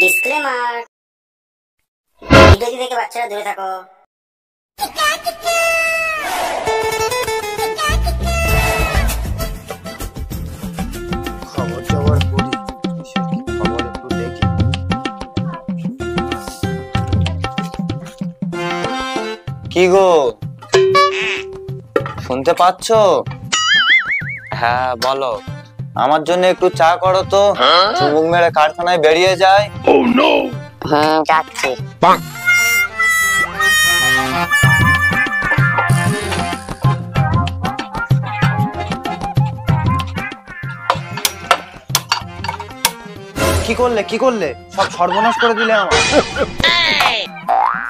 Disclaimer, ভিডিওটি দেখে বাচ্চারা দূরে থাকো। খবর জবর পড়ি, খবর একটু দেখি। কি গো, শুনতে পাচ্ছ? হ্যাঁ বলো। আমার জন্য একটু চা করো তো, চুমুক মেরে কারখানায় বেরিয়ে যায়। যাচ্ছি। কি করলে কি করলে, সব সর্বনাশ করে দিলে আমার।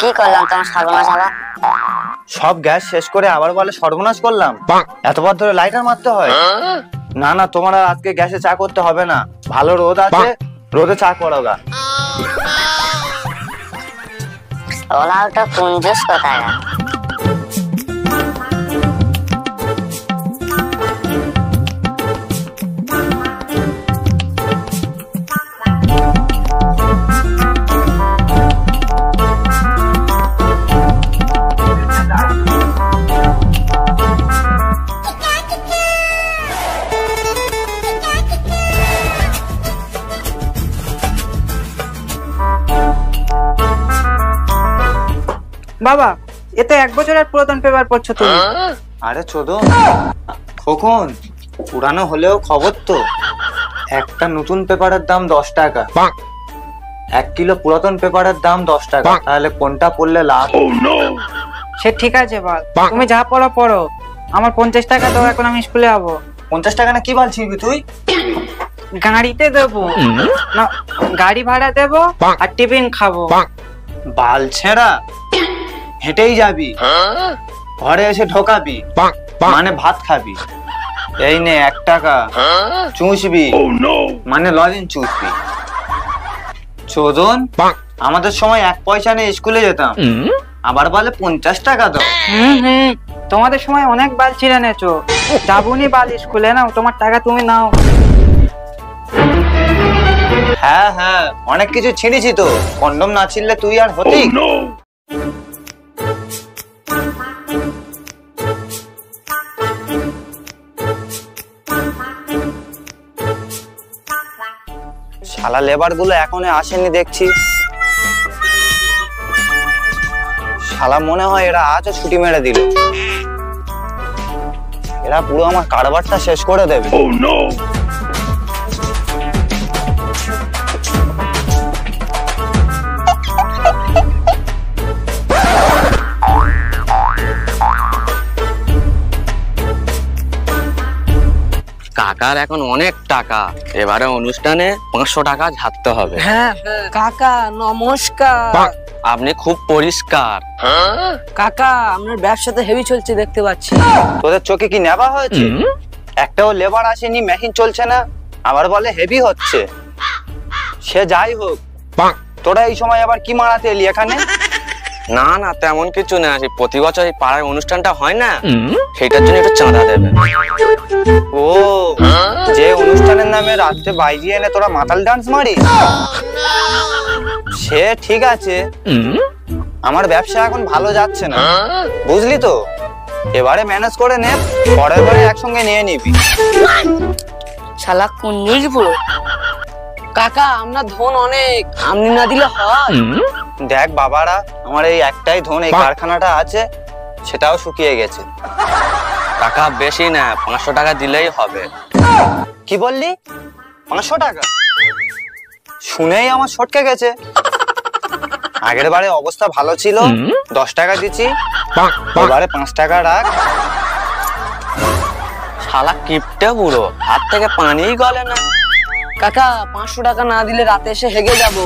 কি করলাম তোমার সর্বনাশ আবার? সব গ্যাস শেষ করে আবার বলে সর্বনাশ করলাম। এতবার ধরে লাইটার মারতে হয়? না না, তোমার আর আজকে গ্যাসে চা করতে হবে না, ভালো রোদ আছে, রোদে চা করো গা। রোনাল্ডো কুঞ্জুস কোথায়? বাবা, এতে 1 বছরের পুরাতন পেপার পড়ছো তুমি। আরে চোদন খোকন, পুরানো হলেও খবর তো। একটা নতুন পেপারের দাম 10 টাকা, 1 কিলো পুরাতন পেপারের দাম 10 টাকা, তাহলে কোনটা পড়লে লাভ? সে ঠিক আছে বল, তুমি যা পড়ো পড়ো, আমার 50 টাকা দাও, এখন আমি স্কুলে যাবো। 50 টাকা না কি বাল ছিড়বি তুই? গাড়িতে দেবো না, গাড়ি ভাড়া দেবো আর টিফিন খাবো। বাল ছেঁড়া, হেঁটেই যাবি, ঘরে এসে ঢোকাবি, মানে ভাত খাবি। এই নে 1 টাকা, চুষবি, মানে লজেন চুষবি। চোদন, আমাদের সময় 1 পয়সা নিয়ে স্কুলে যেতাম, আবার বলে 50 টাকা দাও। তোমাদের সময় অনেক বাল ছিঁড়ে নেছো, যাবুনি বাল স্কুলে, নাও তোমার টাকা তুমি নাও। হ্যাঁ হ্যাঁ, অনেক কিছু ছিঁড়েছি তো, কন্ডম না ছিঁড়লে তুই আর হতি? শালা লেবার গুলো এখনো আসেনি দেখছি। শালা মনে হয় এরা আজও ছুটি মেরে দিল, এরা পুরো আমার কারবারটা শেষ করে দেবে। কাকার এখন অনেক টাকা, এবারে অনুষ্ঠানে 500 টাকা ঝাড়তে হবে। হ্যাঁ কাকা নমস্কার। আপনি খুব পরিষ্কার। কাকা আপনার ব্যবসাতে হেভি চলছে দেখতে পাচ্ছি। তোদের চোখে কি নেবা হয়েছে? একটাও লেবার আসেনি, মেশিন চলছে না, আবার বলে হেভি হচ্ছে। সে যাই হোক, তোরা এই সময় আবার কি মারাতে এলি এখানে? না না, তেমন কিছু না, প্রতি বছর এই পাড়ায় অনুষ্ঠানটা হয় না, সেটার জন্য একটু চাঁদা দেবে। ও, যে অনুষ্ঠানের নামে রাত্রে বাইরে এনে তোরা মাতাল ডান্স মারি, সে ঠিক আছে। আমার ব্যবসা এখন ভালো যাচ্ছে না, বুঝলি তো, এবারে ম্যানেজ করে নে, পরের বারে একসঙ্গে নিয়ে নিবি। শালা কুঞ্জুস পুরো। কাকা আপনার ধন অনেক, আপনি না দিলে হয়? দেখ বাবারা, আমার এই একটাই ধন, এই কারখানাটা আছে, সেটাও শুকিয়ে গেছে। টাকা বেশি না, 500 টাকা দিলেই হবে। কি বললি? 500 টাকা? শুনেই আমার সটকে গেছে। আগের বারে অবস্থা ভালো ছিল, 10 টাকা দিচ্ছি, এবারে 5 টাকা রাখ। শালা কিপটে বুড়ো, হাত থেকে পানিই গলে না। কাকা 500 টাকা না দিলে রাতে এসে হেগে যাব,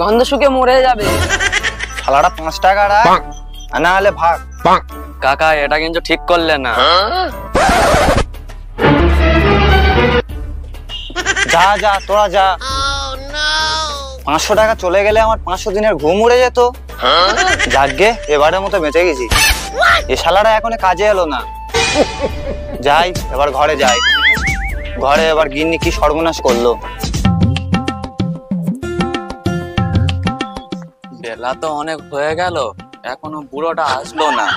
গন্ধ শুকে মরে যাবে। শালাটা 5 টাকা রাখ, আর না হলে ভাগ। কাকা এটা কিন্তু ঠিক করলে না। যা যা, তোরা যা। 500 টাকা চলে গেলে আমার 500 দিনের ঘুম উড়ে যেত। যাকগে, এবারের মতো বেঁচে গেছি। এ শালারা এখনো কাজে এলো না, যাই এবার ঘরে যাই। ঘরে এবার গিন্নি কি সর্বনাশ করলো। বেলা তো অনেক হয়ে গেল, এখনো বুড়োটা আসলো না।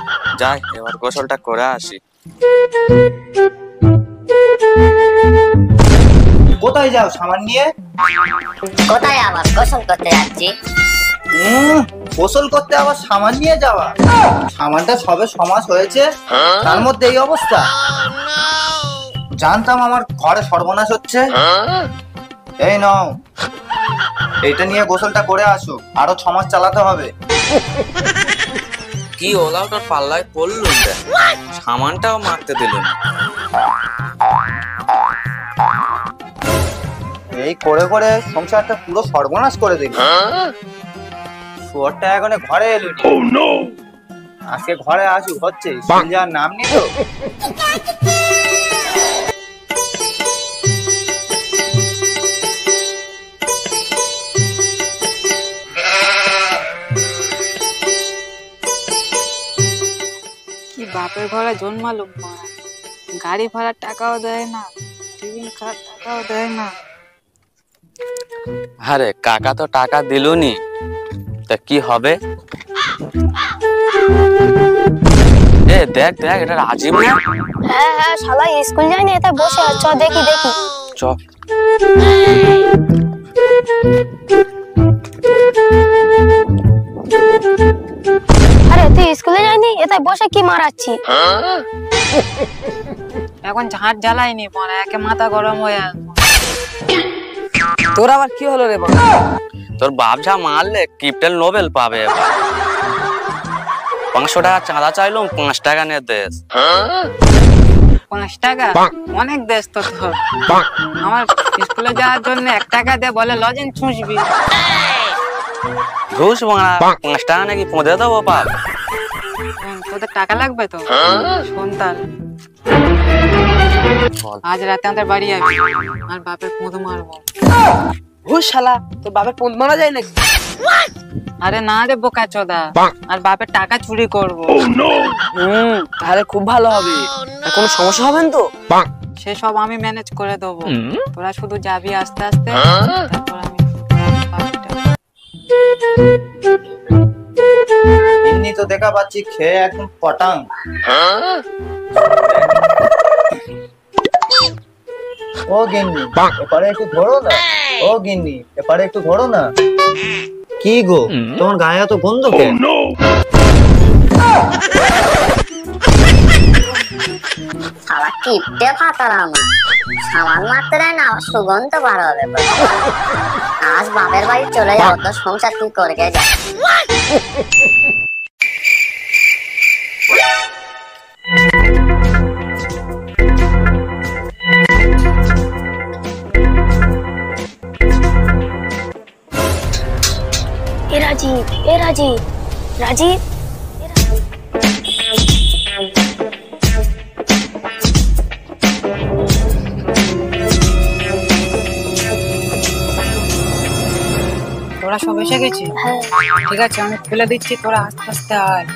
যাই এবার গোসলটা করে আসি। কোথায় যাও সামান নিয়ে? কোথায় আবার গোসল করতে যাচ্ছি। গোসল করতে আবার সামান নিয়ে যাওয়া? সামানটা সবে সমাজ হয়েছে, তার মধ্যে এই অবস্থা। জানতাম আমার ঘরে সর্বনাশ হচ্ছে। এই নাও, এইটা নিয়ে গোসলটা করে আসো, আরো 6 মাস চালাতে হবে। কি ওলা ওটার পাল্লায় পড়লো, সামানটাও মারতে দিল না। এই করে করে সংসারটা পুরো সর্বনাশ করে দিল। শুয়ারটা এখন ঘরে এলো। আজকে ঘরে আসুক হচ্ছে, স্কুল যাওয়ার নাম নিত। কি বাপের ঘরে জন্মালুম মা, গাড়ি ভাড়ার টাকাও দেয় না, টিফিন খাওয়ার টাকাও দেয় না। আরে কাকা তো টাকা দিলুনি, তা কি হবে? এ দেখ দেখ, এটা রাজীব না? হ্যাঁ হ্যাঁ, শালা স্কুল যায়নি, এটা বসে চ দেখি দেখি। চ। আরে তুই স্কুলে যায়নি, এটা বসে কি মারাচ্ছি? এখন ঝাঁট জ্বালাইনি পরে, একে মাথা গরম হয়ে আসবো। তোর আবার কি হলো রে বাবা? তোর বাপ যা মারলে ক্রিপ্টেল নোবেল পাবে এবার। 500 টাকা চাঁদা চাইলাম, 5 টাকা নিয়ে দেশ। 5 টাকা অনেক দেশ তো তোর। আমার স্কুলে যাওয়ার জন্য 1 টাকা দে, বলে লজেন ছুঁচবি। ঘুষ মারা, 5 টাকা নাকি পৌঁছে দেবো বাপ। তোদের টাকা লাগবে তো? শোন তাহলে, আজ রাতে আমাদের বাড়ি যাবি, আর বাপের পুঁত মারবো। ঘুষ শালা, তোর বাপের পোঁত মারা যায় নাকি? আরে না রে বোকা চোদা, আর বাপের টাকা চুরি করবো। তাহলে খুব ভালো হবে। আর কোনো সমস্যা হবে না তো? সেসব আমি ম্যানেজ করে দেবো, তোরা শুধু যাবি আস্তে আস্তে, তারপর আমি এমনি তো দেখা পাচ্ছি খেয়ে একদম পটাং। ও গিন্নি, এপারে একটু ধরো না। ও গিন্নি, এপারে একটু ধরো না। কি গো, তোমার গায়ে এত গন্ধ কেন? শালা কিপটে ফাতালাম, সামান মারতে দেয় না, আবার সুগন্ধ বার হবে। আজ বাপের বাড়ি চলে যাবো, তো সংসার কি করে যায়। এ রাজীব, এ রাজীব, রাজীব। তোরা সব এসে গেছি? ঠিক আছে, আমি খুলে দিচ্ছি, তোরা আস্তে আস্তে আয়।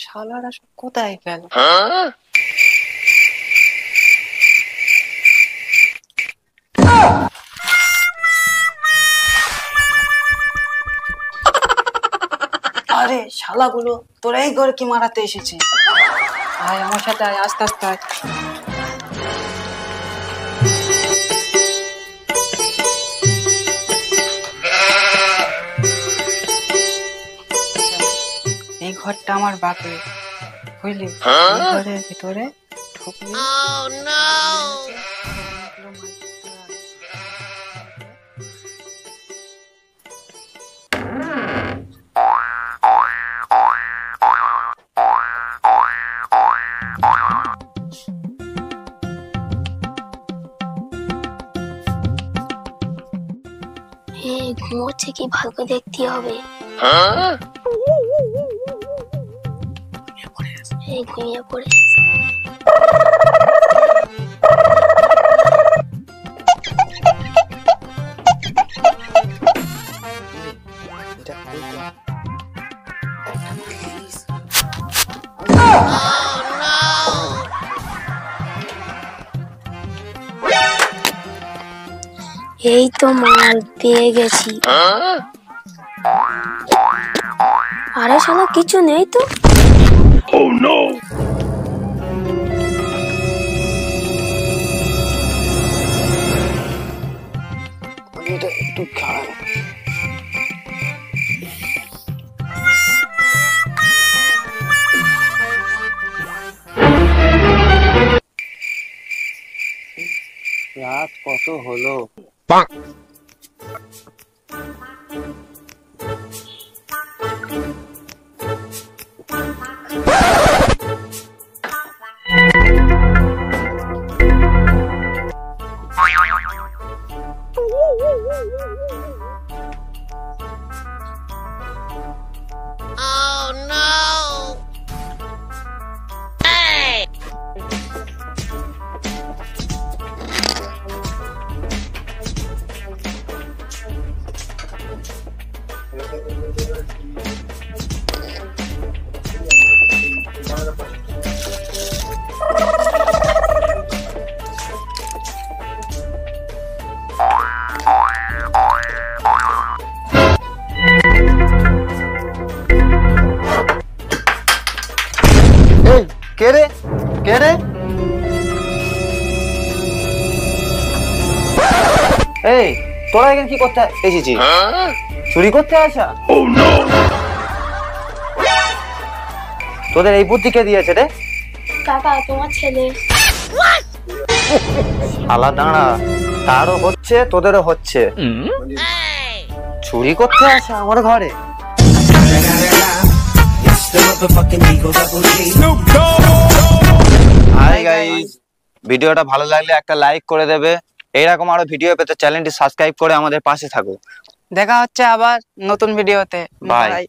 শালারা সব কোথায় গেল? আরে শালাগুলো, তোরা এই ঘরে কি মারাতে এসেছে? আয় আমার সাথে আয়, আস্তে আস্তে আয়। এই ঘরটা আমার বাপের, বুঝলি? এই ঘরের ভিতরে ঢুকলি, ঘুমোচ্ছে কি ভালো করে দেখতে হবে। ঘুমিয়ে পড়ে। এই তো মাল পেয়ে গেছি। আরে শালা কিছু নেই তো। একটু খারাপ। রাত কত হলো? এই কে রে? কে রে? এই তোরা এখানে কি করতে এসেছিস? চুরি করতে আসা? তোদের এই বুদ্ধি কে দিয়েছে রে? কাকা তোমার ছেলে। শালা দাঁড়া, তারও হচ্ছে তোদেরও হচ্ছে। চুরি করতে আসা আমার ঘরে? হাই গাইস, ভিডিওটা ভালো লাগলে একটা লাইক করে দেবে। এইরকম আরো ভিডিও পেতে চ্যানেলটি সাবস্ক্রাইব করে আমাদের পাশে থাকো। দেখা হচ্ছে আবার নতুন ভিডিওতে। বাই। বাই।